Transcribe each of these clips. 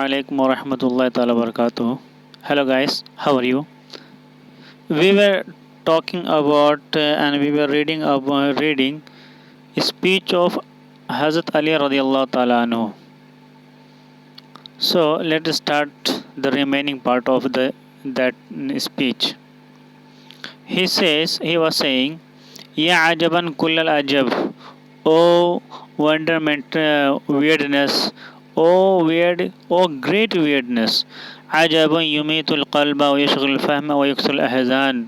Alaikum warahmatullahi ta'ala barakatuh. Hello guys, how are you? We were talking about and we were reading a speech of Hazrat Ali radiallahu ta'ala anhu. So let us start the remaining part of the that speech. He was saying, Ya ajaban kullal ajab, oh wonderment, weirdness, oh great weirdness. عجبا يميت القلب ويشغل الفهم ويكسر الأحزان.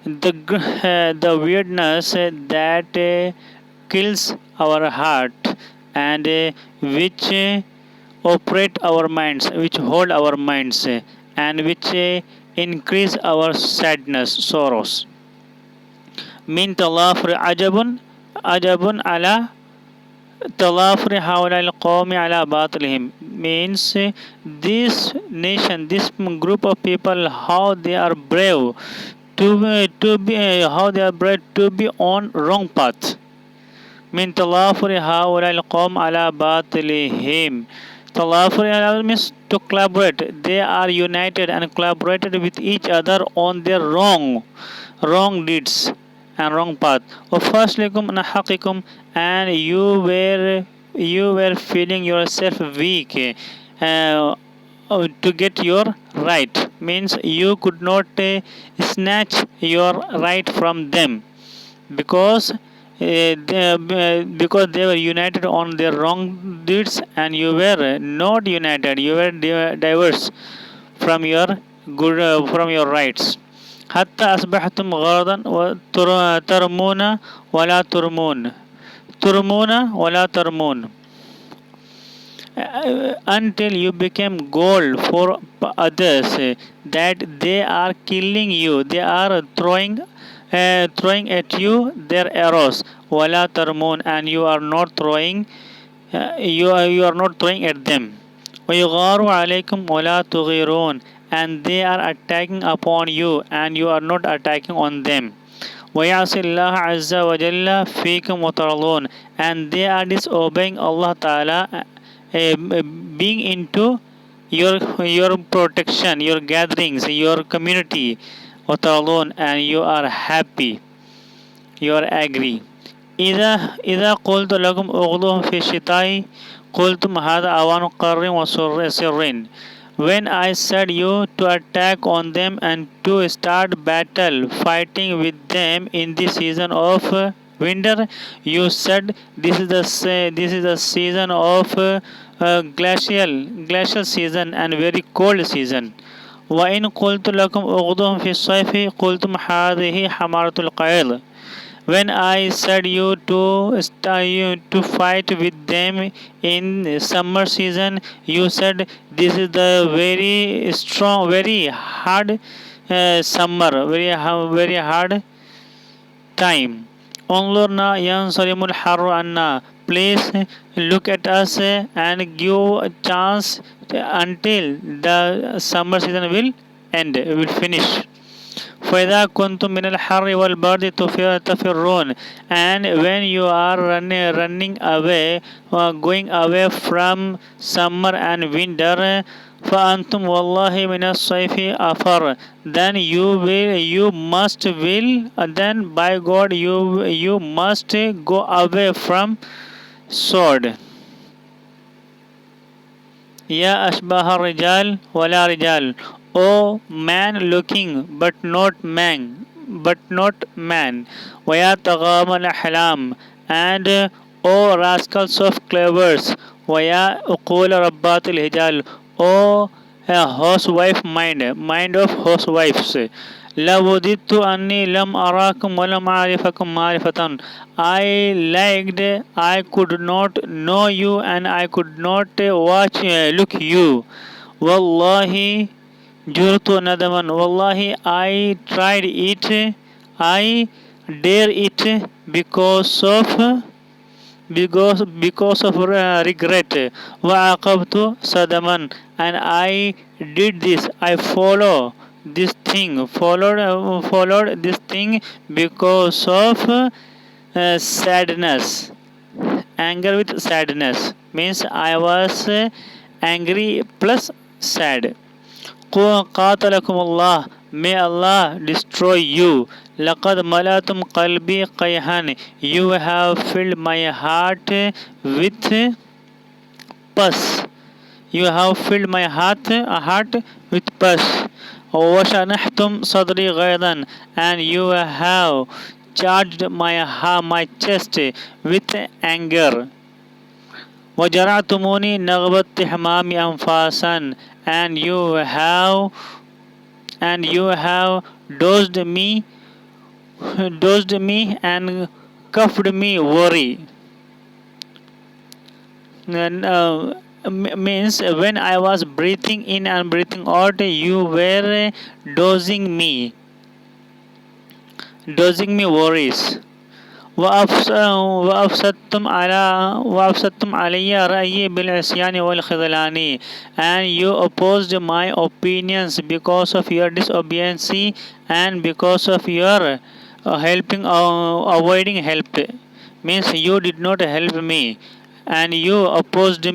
The weirdness that kills our heart and which operate our minds, which hold our minds, and which increase our sadness, sorrows. من تضافر عجب على تضافر هؤلاء القوم على باطلهم means this nation, this group of people, how they are brave to be how they are brave to be on wrong path. من تضافر هؤلاء القوم على باطلهم. Talafur means to collaborate. They are united and collaborated with each other on their wrong deeds and wrong path. وَفَاسْلِكُمْ أَنْحَقِكُمْ and you were feeling yourself weak to get your right means you could not snatch your right from them because they were united on their wrong deeds and you were not united, you were diverse from your from your rights. حتى أصبحتم غرضا ترمون ولا ترمون ولا ترمون until you became gold for others that they are killing you, they are throwing at you their arrows wala tarmun and you are not throwing you are not throwing at them ويغار عليكم ولا تغيرون and they are attacking upon you and you are not attacking on them ويعصي الله عز وجل فيكم وترضون and they are disobeying Allah Ta'ala being into your protection, your gatherings, your community وترضون and you are happy, you are agree. إذا قلت لكم اغضوا في الشتاء قلتم هذا أوان قر وسر. When I said you to attack on them and to start battle fighting with them in the season of winter, you said this is the season of glacial season and very cold season. وإن قلت لكم اغضوا في الصيف قلتم هذه حمارة القيل. When I said you to fight with them in summer season, you said this is the very strong, very hard summer, very hard time. انظرنا ينصرم الحر عنا. Please look at us and give a chance until the summer season will end, will finish. فإذا كنتم من الحر والبرد تفرون and when you are running away going away from summer and winter فأنتم والله من الصيف أفر then you must will then by God you must go away from sword. يا أشباه الرجال ولا رجال. O man looking but not man. ويا طغام الأحلام and O rascals of clavers. ويا أقول ربات الهجال. O housewife mind of housewives. لوددت أني لم أراكم ولم أعرفكم معرفة. I liked I could not know you and I could not look you. والله جرت ندما. Wallahi I tried it, I dare it because of regret. وعاقبت صدما and I did this, I followed this thing because of sadness. Anger with sadness means I was angry plus sad. Qatalakumullah, may Allah destroy you. Laqad malatum qalbi qayhan, you have filled my heart with pus. You have filled my heart with pus. وشنحتم صدري غيظا, and you have charged my chest with anger. وجرعتموني نغبة حمام أنفاسا, and you have dosed me and cuffed me worry. And means when I was breathing in and breathing out, you were dosing me worries. وأفسدتم علي رأيي بالعصيان والخذلان, and you opposed my opinions because of your disobedience and because of your avoiding help. Means you did not help me, and you opposed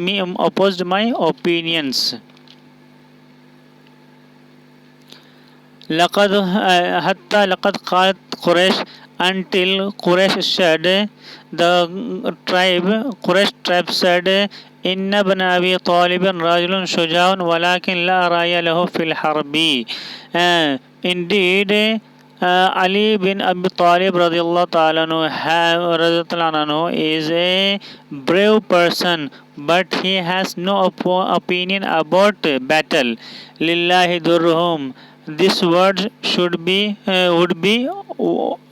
my opinions. لقد قالت قريش, until Quraysh said, the Quraysh tribe said, إن ابن أبي طالب رجل شجاع ولكن لا رأي له في الحرب. Indeed, Ali bin Abi Talib radiallahu anhu is a brave person, but he has no opinion about battle. Lillahi durhum. This word would be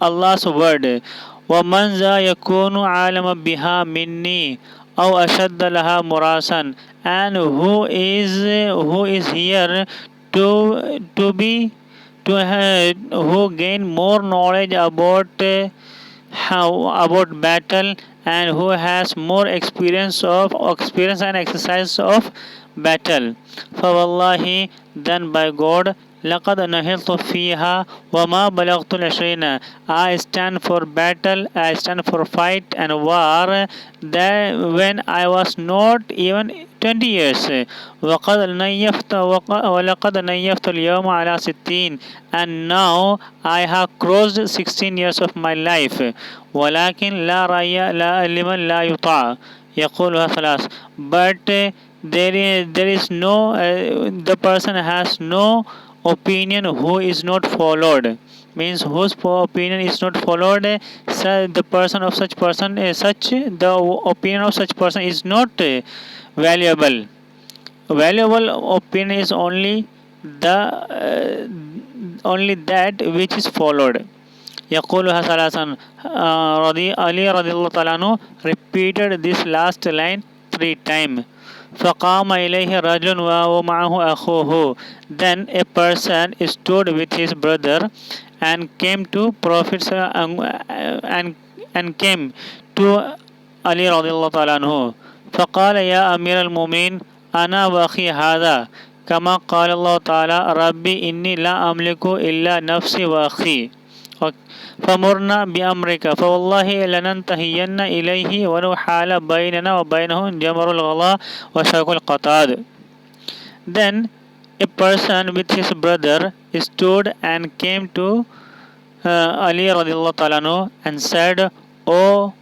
Allah's word. وَمَنْ ذَا يَكُونُ عَالَمًا بِهَا مِنِّي أَوْ أَشَدَّ لَهَا مُرَاسًا, and who is here who gain more knowledge about battle, and who has more experience and exercise of battle. فَوَاللَّهِ, then by God, لقد نهضت فيها وما بلغت العشرين, I stand for battle, I stand for fight and war, that when I was not even 20 years. ولقد نيفت اليوم على 60, and now I have crossed 16 years of my life. ولكن لا رأي لمن لا يطاع يقولها ثلاث, but there is no the person has no opinion who is not followed. Means whose opinion is not followed, the opinion of such person is not valuable. Valuable opinion is only that which is followed. يقولها ثلاثا. Ali radiallahu ta'ala anhu repeated this last line 3 times. فقام إليه رجل ومعه أخوه, then a person stood with his brother and came to Prophet and came to Ali radiallahu ta'ala anhu. فقال يا أمير المؤمنين أنا وأخي هذا كما قال الله تعالى ربي إني لا أملك إلا نفسي وأخي فمرنا بأمرك فوالله لننتهين إليه ولو حال بيننا وبينه جمر الغلا وشوك القطاد. Then a person with his brother stood and came to Ali radiallahu ta'ala anhu and said, O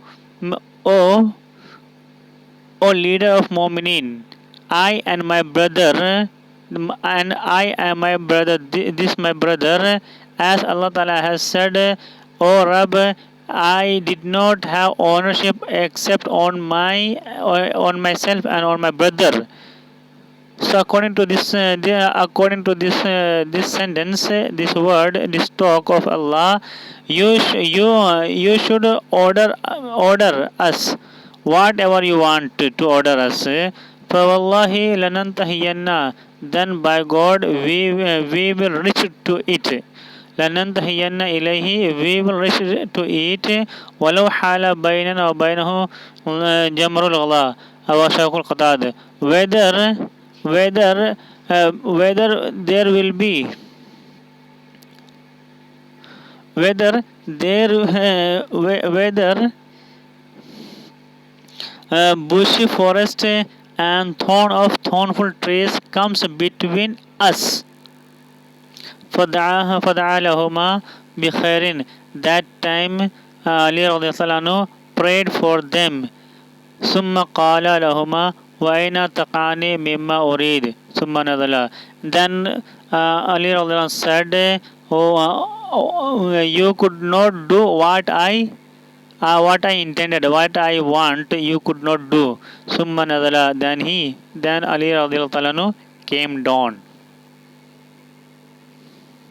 leader of Mu'mineen, I and my brother, this my brother, as Allah Ta'ala has said, O Rabb, I did not have ownership except on myself and on my brother. So according to this sentence, this word, this talk of Allah, you should order us whatever you want to order us. فَوَاللَّهِ لَنَنْتَهِيَنَّ, then by God we will reach to it. لَنَنْتَهِيَنَّ إِلَيْهِ, we will reach to it. وَلَوْ حَالَ بَيْنَنَا وَبَيْنَهُ جَمْرُ الْغَلَا وَشَوْكُ الْقَطَادِ, whether there will be bushy forest and thorn of thornful trees comes between us. فدعا لهما بخير. That time Ali radiallahu anhu prayed for them. ثم قال لهما وأين تقعني مما أريد ثم نزل. Then Ali radiallahu anhu said, you could not do what I intended, what I want, you could not do. ثم نزل. Then Ali radiallahu anhu came down.